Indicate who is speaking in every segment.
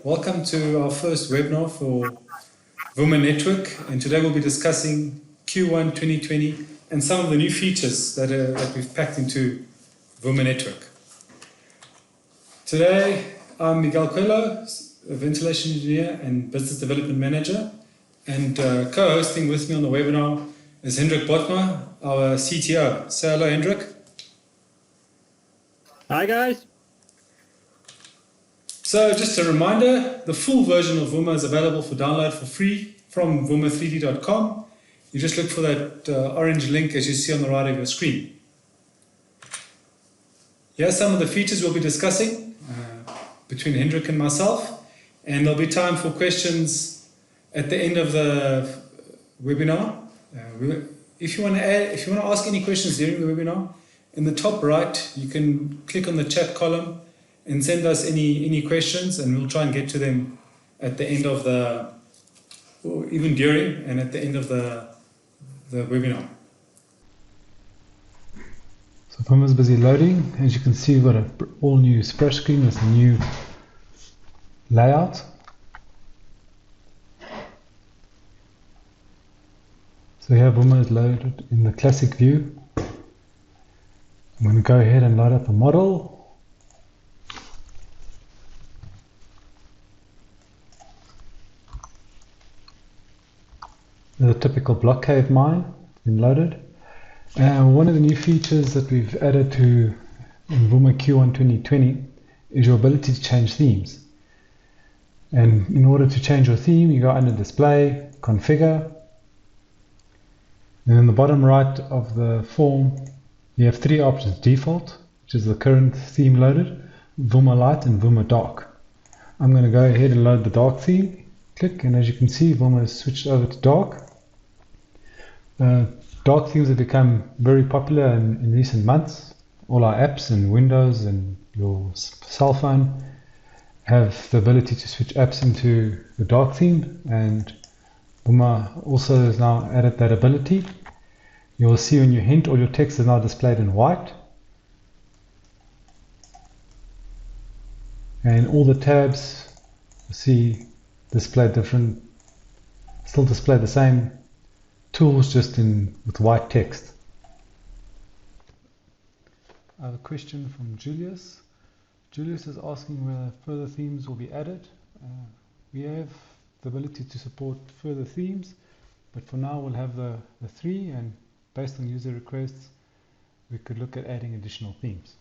Speaker 1: welcome to our first webinar for VUMA Network, and today we'll be discussing Q1 2020 and some of the new features that we've packed into VUMA Network. Today I'm Miguel Coelho, a ventilation engineer and business development manager, and co-hosting with me on the webinar is Hendrik Botma, our CTO. Say hello, Hendrik.
Speaker 2: Hi guys.
Speaker 1: So just a reminder, the full version of VUMA is available for download for free from VUMA3D.com. You just look for that orange link as you see on the right of your screen. Here are some of the features we'll be discussing between Hendrik and myself, and there'll be time for questions at the end of the webinar. If you want to ask any questions during the webinar, in the top right you can click on the chat column and send us any questions, and we'll try and get to them at the end of or even during and at the end of the webinar.
Speaker 3: So VUMA is busy loading. As you can see, we've got an all new splash screen with a new layout. So here VUMA is loaded in the classic view. I'm going to go ahead and load up a model. The typical block cave mine been loaded. One of the new features that we've added to VUMA Q1 2020 is your ability to change themes. And in order to change your theme, you go under Display, Configure, and in the bottom right of the form you have three options: Default, which is the current theme loaded, VUMA Light, and VUMA Dark. I'm going to go ahead and load the dark theme. Click, and as you can see, VUMA has switched over to dark. Dark themes have become very popular in recent months. All our apps and Windows and your cell phone have the ability to switch apps into the dark theme, and VUMA also has now added that ability. You'll see when you hint, all your text is now displayed in white, and all the tabs you see display different, still display the same tools, just with white text. I have a question from Julius. Julius is asking whether further themes will be added. We have the ability to support further themes, but for now we'll have the three, and based on user requests we could look at adding additional themes.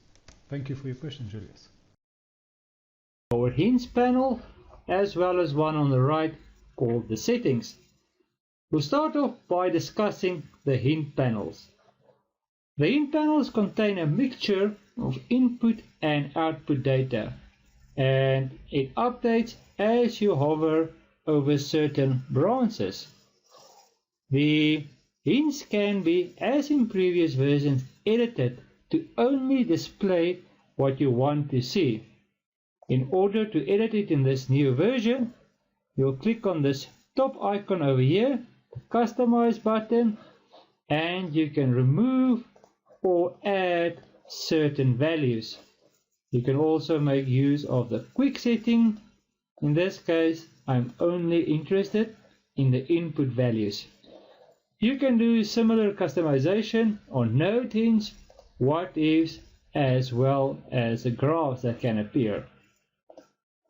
Speaker 3: Thank you for your question, Julius.
Speaker 2: Our hints panel, as well as one on the right called the settings. We'll start off by discussing the hint panels. The hint panels contain a mixture of input and output data, and it updates as you hover over certain branches. The hints can be, as in previous versions, edited to only display what you want to see. In order to edit it in this new version, you'll click on this top icon over here, the Customize button, and you can remove or add certain values. You can also make use of the quick setting. In this case, I'm only interested in the input values. You can do similar customization on node hints, what ifs, as well as the graphs that can appear.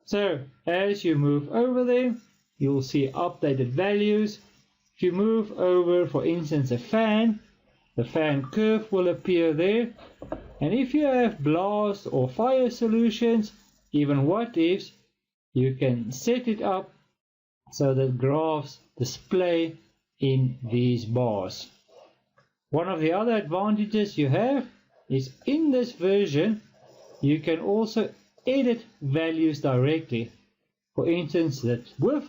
Speaker 2: So as you move over there, you'll see updated values. If you move over, for instance, a fan, the fan curve will appear there. And if you have blast or fire solutions, even what ifs, you can set it up so that graphs display in these bars. One of the other advantages you have is in this version you can also edit values directly. For instance, that width,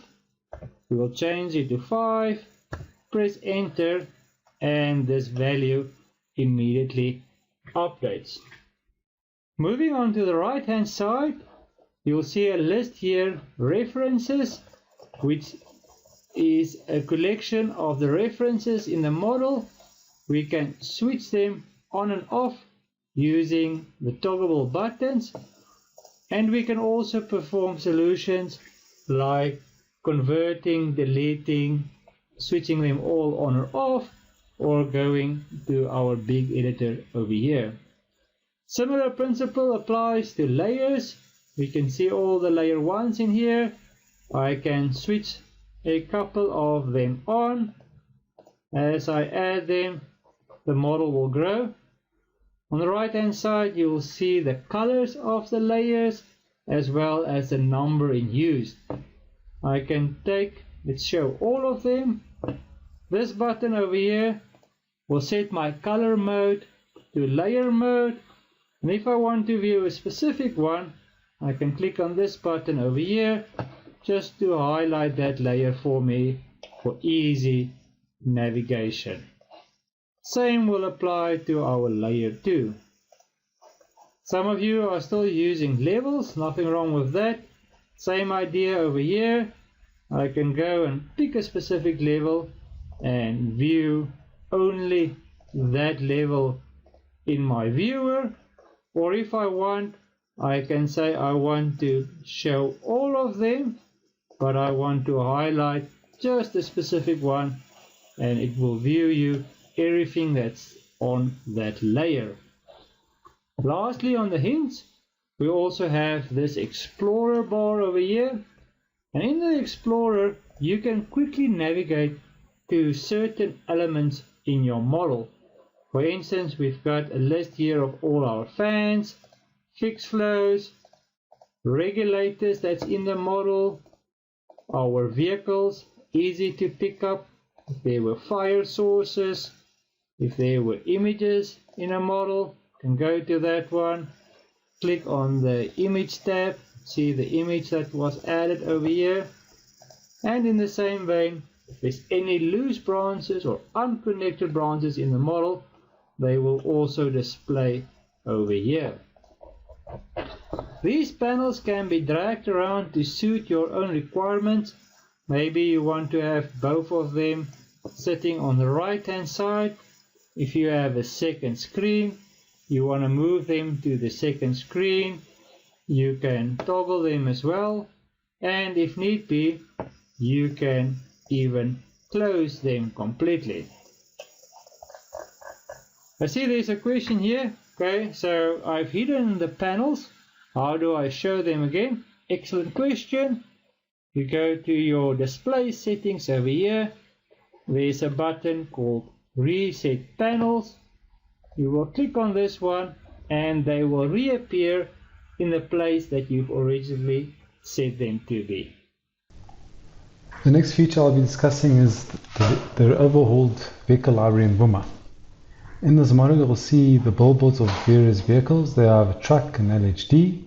Speaker 2: we will change it to 5, press enter, and this value immediately updates. Moving on to the right hand side, you'll see a list here, references, which is a collection of the references in the model. We can switch them on and off using the toggable buttons. And we can also perform solutions like converting, deleting, switching them all on or off, or going to our big editor over here. Similar principle applies to layers. We can see all the layer 1s in here. I can switch a couple of them on. As I add them, the model will grow. On the right hand side you will see the colors of the layers as well as the number in use. I can take, let's show all of them. This button over here will set my color mode to layer mode, and if I want to view a specific one, I can click on this button over here just to highlight that layer for me for easy navigation. Same will apply to our layer 2. Some of you are still using levels, nothing wrong with that. Same idea over here. I can go and pick a specific level and view only that level in my viewer, or if I want, I can say I want to show all of them, but I want to highlight just a specific one, and it will view you everything that's on that layer. Lastly, on the hints, we also have this Explorer bar over here, and in the Explorer you can quickly navigate to certain elements in your model. For instance, we've got a list here of all our fans, fixed flows, regulators that's in the model, our vehicles, easy to pick up if there were fire sources, if there were images in a model, can go to that one, click on the image tab, see the image that was added over here, and in the same vein, if there's any loose branches or unconnected branches in the model, they will also display over here. These panels can be dragged around to suit your own requirements. Maybe you want to have both of them sitting on the right hand side. If you have a second screen, you want to move them to the second screen, you can toggle them as well, and if need be, you can even close them completely. I see there's a question here. Okay, so I've hidden the panels. How do I show them again? Excellent question. You go to your display settings over here. There's a button called Reset Panels. You will click on this one and they will reappear in the place that you've originally set them to be.
Speaker 3: The next feature I'll be discussing is the overhauled vehicle library in VUMA. In this model you will see the billboards of various vehicles. They have a truck and LHD.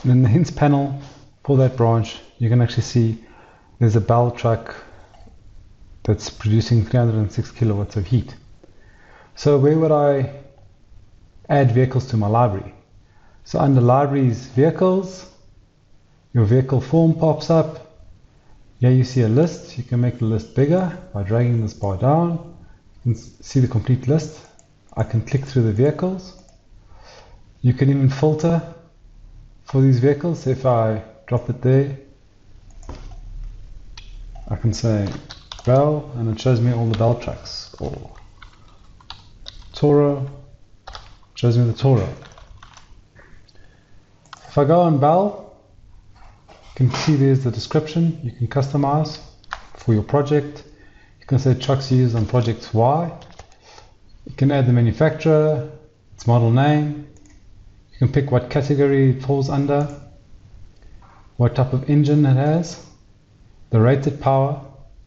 Speaker 3: And in the hints panel for that branch you can actually see there's a Bell truck that's producing 306 kilowatts of heat. So where would I add vehicles to my library? So under libraries, vehicles, your vehicle form pops up. Here you see a list. You can make the list bigger by dragging this bar down. You can see the complete list. I can click through the vehicles. You can even filter for these vehicles. If I drop it there, I can say Bell and it shows me all the Bell trucks, or Toro, shows me the Toro. If I go on Bell, you can see there's the description. You can customize for your project. You can say trucks used on project Y. You can add the manufacturer, its model name. You can pick what category it falls under, what type of engine it has, the rated power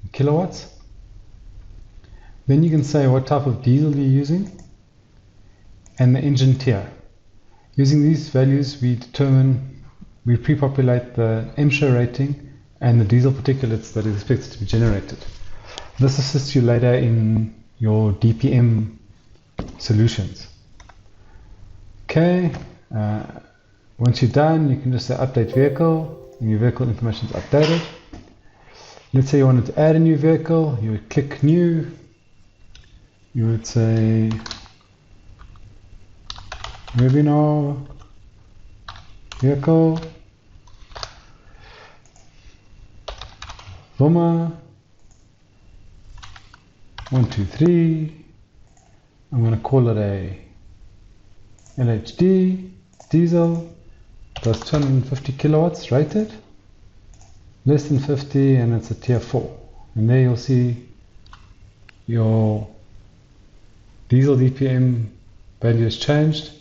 Speaker 3: in kilowatts. Then you can say what type of diesel you're using and the engine tier. Using these values we pre-populate the MSHA rating and the diesel particulates that is expected to be generated. This assists you later in your DPM solutions. Okay, once you're done, you can just say update vehicle, and your vehicle information is updated. Let's say you wanted to add a new vehicle, you would click new, you would say webinar vehicle, VUMA 123. I'm going to call it a LHD diesel, does 250 kilowatts rated, less than 50, and it's a tier 4. And there you'll see your diesel DPM value has changed,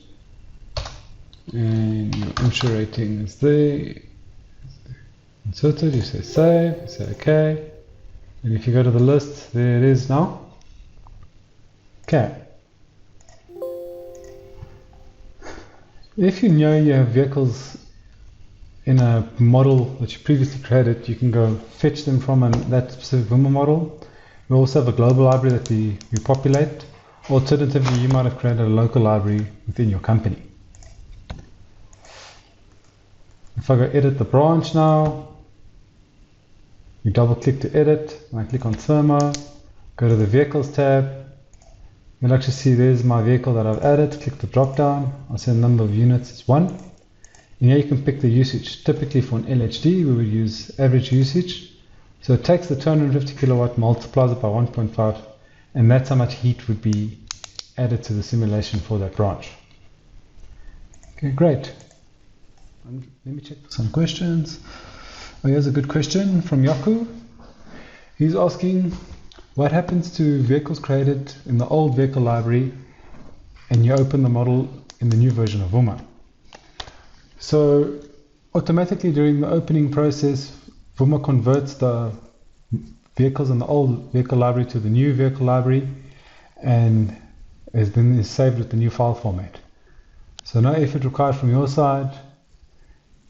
Speaker 3: and your insure rating is there. Inserted, you say save, you say OK, and if you go to the list, there it is now. Okay. If you know you have vehicles in a model that you previously created, you can go fetch them from that specific VUMA model. We also have a global library that we populate. Alternatively, you might have created a local library within your company. If I go edit the branch now, you double click to edit, and I click on thermo, go to the vehicles tab, you'll actually see there's my vehicle that I've added. Click the drop down, I'll say the number of units is 1. And here you can pick the usage. Typically for an LHD we would use average usage. So it takes the 250 kilowatt, multiplies it by 1.5, and that's how much heat would be added to the simulation for that branch. Okay, great. Let me check some questions. Oh, here's a good question from Yaku. He's asking, what happens to vehicles created in the old vehicle library and you open the model in the new version of VUMA? So automatically during the opening process, VUMA converts the vehicles in the old vehicle library to the new vehicle library, and then is saved with the new file format. So no effort required from your side.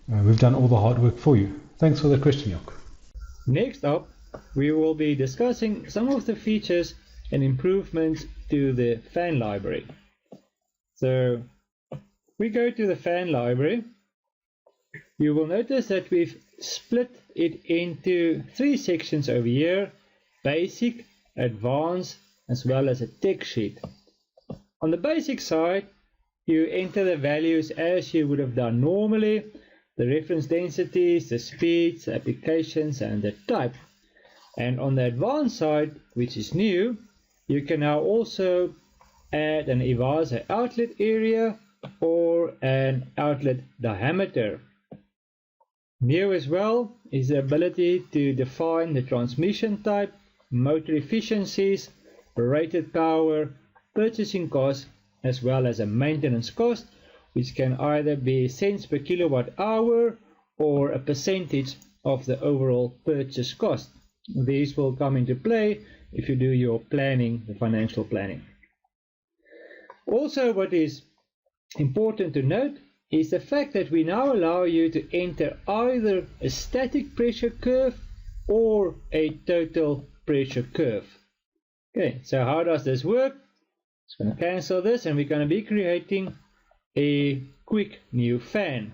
Speaker 3: We've done all the hard work for you. Thanks for the question, Yok.
Speaker 2: Next up, we will be discussing some of the features and improvements to the fan library. So we go to the fan library. You will notice that we've split it into 3 sections over here: basic, advanced, as well as a tech sheet. On the basic side, you enter the values as you would have done normally: the reference densities, the speeds, the applications, and the type. And on the advanced side, which is new, you can now also add an EVASA outlet area or an outlet diameter. New as well is the ability to define the transmission type, motor efficiencies, rated power, purchasing cost, as well as a maintenance cost, which can either be cents per kilowatt hour or a percentage of the overall purchase cost. These will come into play if you do your planning, the financial planning. Also, what is important to note is the fact that we now allow you to enter either a static pressure curve or a total pressure curve. Okay, so how does this work? Just going to cancel this, and we're going to be creating a quick new fan.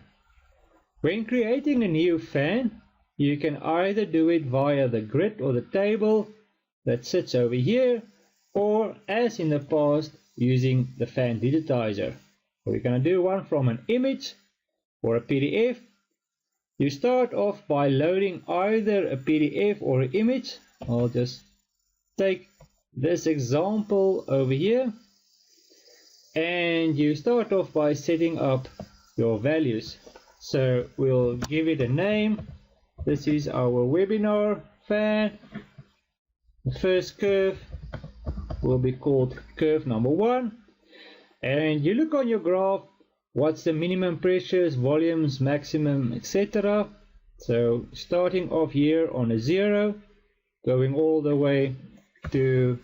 Speaker 2: When creating a new fan, you can either do it via the grid or the table that sits over here, or as in the past, using the fan digitizer. We're going to do one from an image or a PDF. You start off by loading either a PDF or an image. I'll just take this example over here, and you start off by setting up your values. So we'll give it a name. This is our webinar fan. The first curve will be called curve number 1. And you look on your graph, what's the minimum pressures, volumes, maximum, etc. So starting off here on a 0, going all the way to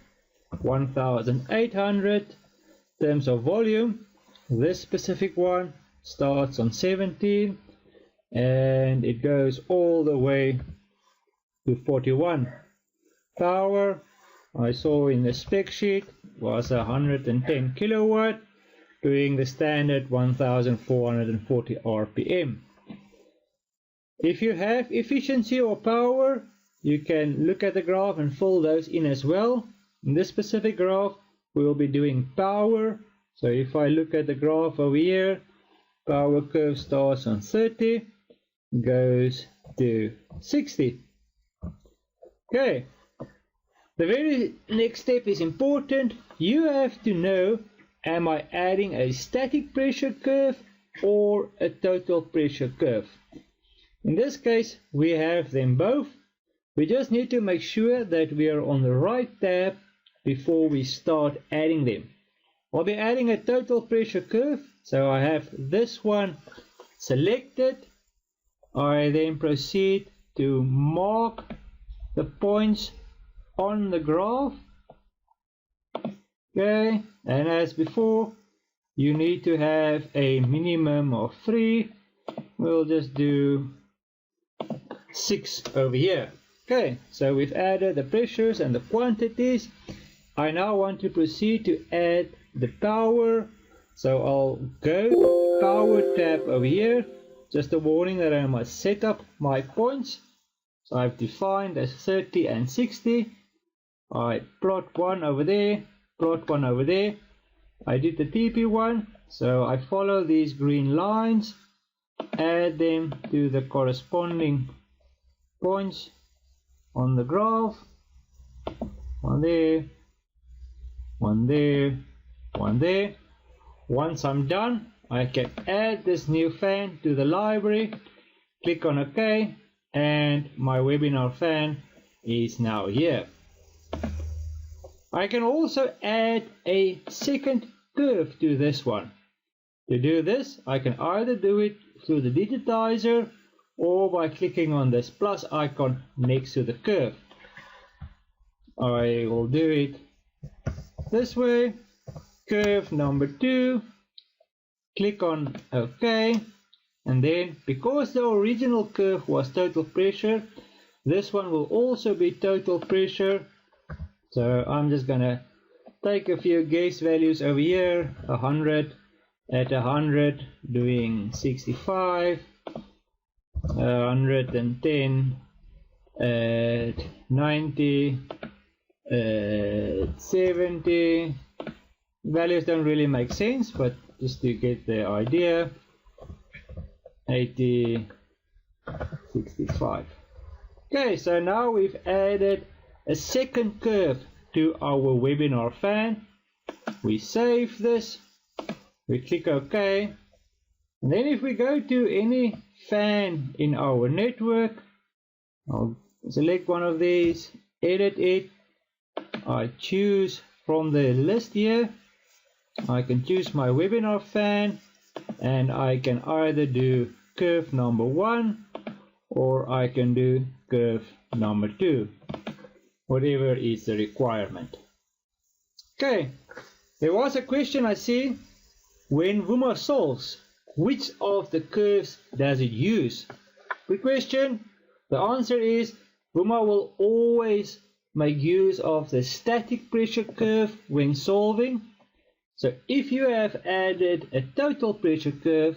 Speaker 2: 1800. In terms of volume, this specific one starts on 17 and it goes all the way to 41. Power, I saw in the spec sheet, was 110 kilowatt, doing the standard 1440 RPM. If you have efficiency or power, you can look at the graph and fill those in as well. In this specific graph, we will be doing power. So if I look at the graph over here, power curve starts on 30, goes to 60. Okay, the very next step is important. You have to know, am I adding a static pressure curve or a total pressure curve? In this case, we have them both. We just need to make sure that we are on the right tab before we start adding them. I'll be adding a total pressure curve, so I have this one selected. I then proceed to mark the points on the graph. Okay, and as before, you need to have a minimum of 3. We'll just do 6 over here. Okay, so we've added the pressures and the quantities. I now want to proceed to add the power. So I'll go to the power tab over here. Just a warning that I must set up my points. So I've defined as 30 and 60. I plot one over there, plot one over there. I did the TP one, so I follow these green lines, add them to the corresponding points on the graph. One there, one there, one there. Once I'm done, I can add this new fan to the library, click on OK, and my webinar fan is now here. I can also add a second curve to this one. To do this, I can either do it through the digitizer or by clicking on this plus icon next to the curve. I will do it this way. Curve number 2, click on OK, and then because the original curve was total pressure, this one will also be total pressure. So I'm just gonna take a few guess values over here. 100 at 100 doing 65, 110 at 90, 70. Values don't really make sense, but just to get the idea, 80, 65. Okay, so now we've added a second curve to our webinar fan. We save this, we click OK, and then if we go to any fan in our network, I'll select one of these, edit it, I choose from the list here, I can choose my webinar fan, and I can either do curve number 1 or I can do curve number 2, whatever is the requirement. Okay, there was a question I see, when VUMA solves, which of the curves does it use? Good question. The answer is VUMA will always make use of the static pressure curve when solving. So if you have added a total pressure curve,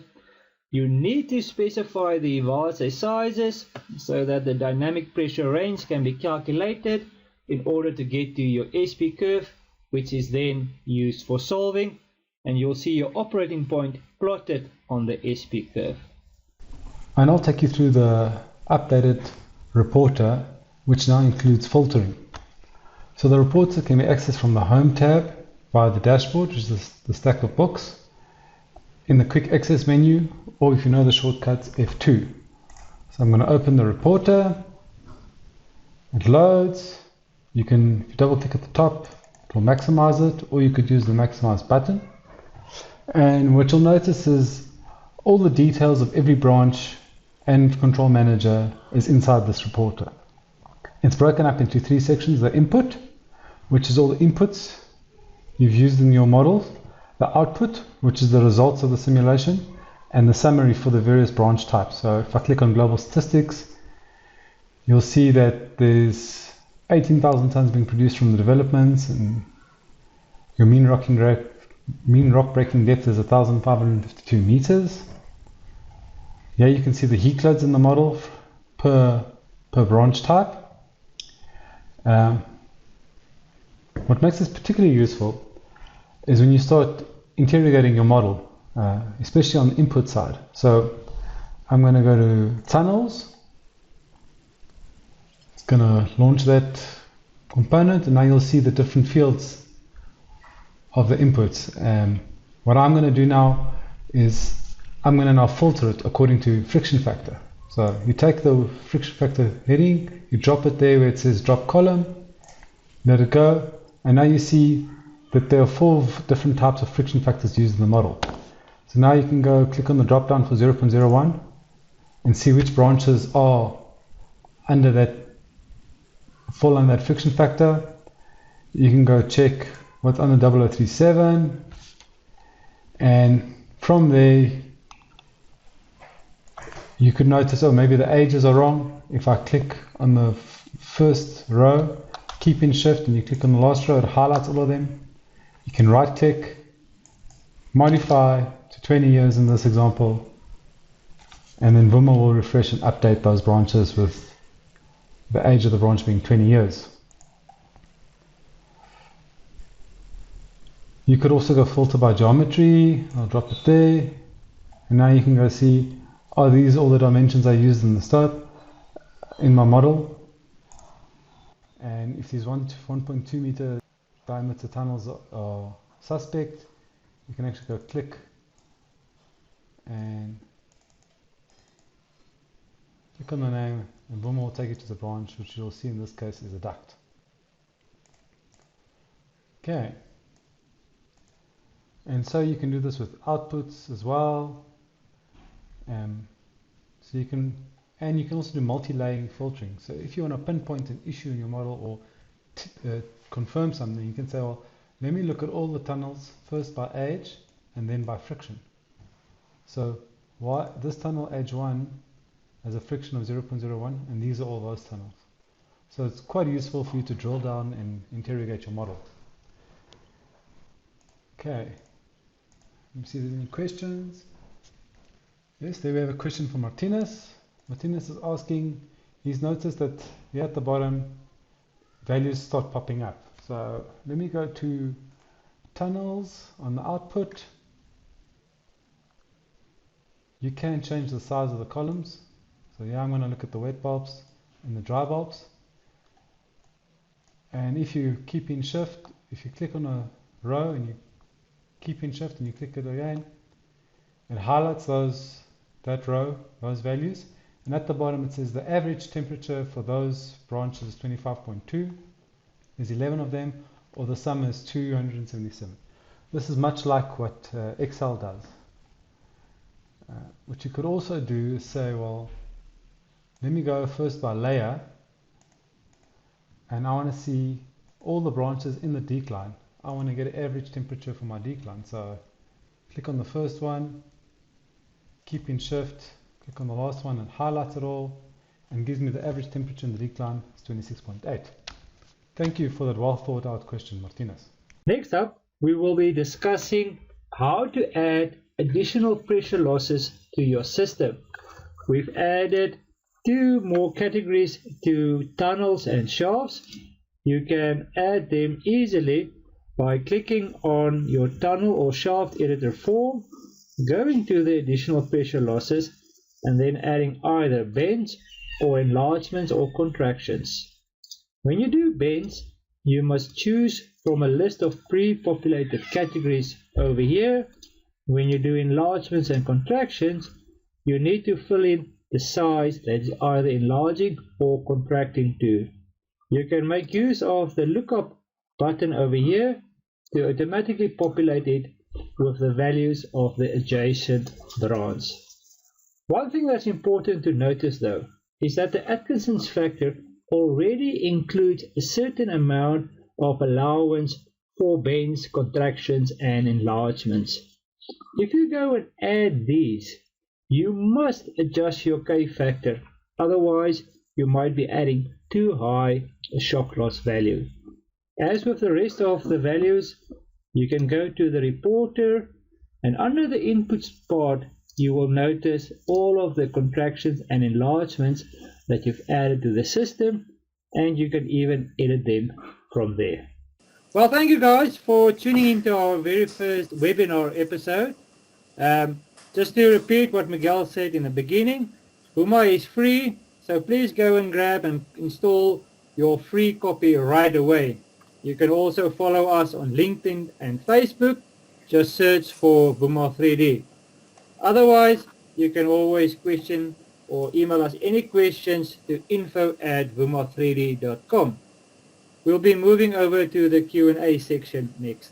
Speaker 2: you need to specify the vase sizes so that the dynamic pressure range can be calculated in order to get to your SP curve, which is then used for solving, and you'll see your operating point plotted on the SP curve.
Speaker 3: And I'll take you through the updated reporter, which now includes filtering. So the reporter can be accessed from the Home tab via the dashboard, which is the stack of books, in the quick access menu, or if you know the shortcuts, F2. So I'm going to open the reporter, it loads. You can, if you double click at the top, it will maximize it, or you could use the maximize button. And what you'll notice is all the details of every branch and control manager is inside this reporter. It's broken up into 3 sections: the input, which is all the inputs you've used in your model, the output, which is the results of the simulation, and the summary for the various branch types. So if I click on global statistics, you'll see that there's 18,000 tons being produced from the developments, and your mean rock breaking depth is 1,552 meters. Here you can see the heat loads in the model per branch type. What makes this particularly useful is when you start interrogating your model. especially on the input side. So I'm going to go to tunnels. It's going to launch that component, and now you'll see the different fields of the inputs. What I'm going to do now is I'm going to now filter it according to friction factor. So you take the friction factor heading, you drop it there where it says drop column, let it go, and now you see that there are 4 different types of friction factors used in the model. So now you can go click on the drop down for 0.01 and see which branches are under that, fall under that friction factor. You can go check what's under 0037, and from there you could notice, oh, maybe the ages are wrong. If I click on the first row, keep in shift, and you click on the last row, it highlights all of them. You can right click, modify to 20 years in this example, and then VUMA will refresh and update those branches with the age of the branch being 20 years. You could also go filter by geometry. I'll drop it there, and now you can go see, are these all the dimensions I used in the start in my model? And if these 1.2 meter diameter tunnels are suspect, you can actually go click and click on the name, and VUMA will take you to the branch, which you'll see in this case is a duct. Okay. And so you can do this with outputs as well. So you can also do multi-laying filtering. So if you want to pinpoint an issue in your model or confirm something, you can say, well, let me look at all the tunnels first by age and then by friction. So why this tunnel age 1 has a friction of 0.01, and these are all those tunnels. So it's quite useful for you to drill down and interrogate your model. Okay. Let me see if there's any questions. Yes, there we have a question from Martinez. Martinez is asking, he's noticed that here at the bottom, values start popping up. So let me go to tunnels on the output. You can change the size of the columns. So yeah, I'm going to look at the wet bulbs and the dry bulbs. And if you keep in shift, if you click on a row and you keep in shift and you click it again, it highlights that row, those values, and at the bottom it says the average temperature for those branches is 25.2. There's 11 of them, or the sum is 277. This is much like what Excel does. What you could also do is say, well, let me go first by layer, and I want to see all the branches in the decline. I want to get an average temperature for my decline. So click on the first one, keep in shift, click on the last one and highlight it all, and gives me the average temperature in the decline is 26.8. Thank you for that well thought out question, Martinez.
Speaker 2: Next up, we will be discussing how to add additional pressure losses to your system. We've added 2 more categories to tunnels and shafts. You can add them easily by clicking on your tunnel or shaft editor form, going to the additional pressure losses, and then adding either bends or enlargements or contractions. When you do bends, you must choose from a list of pre-populated categories over here. When you do enlargements and contractions, you need to fill in the size that is either enlarging or contracting to. You can make use of the lookup button over here to automatically populate it with the values of the adjacent branch. One thing that's important to notice though is that the Atkinson's factor already includes a certain amount of allowance for bends, contractions and enlargements. If you go and add these, you must adjust your K factor, otherwise you might be adding too high a shock loss value. As with the rest of the values, you can go to the reporter, and under the inputs part you will notice all of the contractions and enlargements that you've added to the system, and you can even edit them from there. Well, thank you guys for tuning into our very first webinar episode. Just to repeat what Miguel said in the beginning, VUMA is free, so please go and grab and install your free copy right away. You can also follow us on LinkedIn and Facebook. Just search for VUMA 3D. Otherwise, you can always question or email us any questions to info@vuma3d.com. We'll be moving over to the Q&A section next.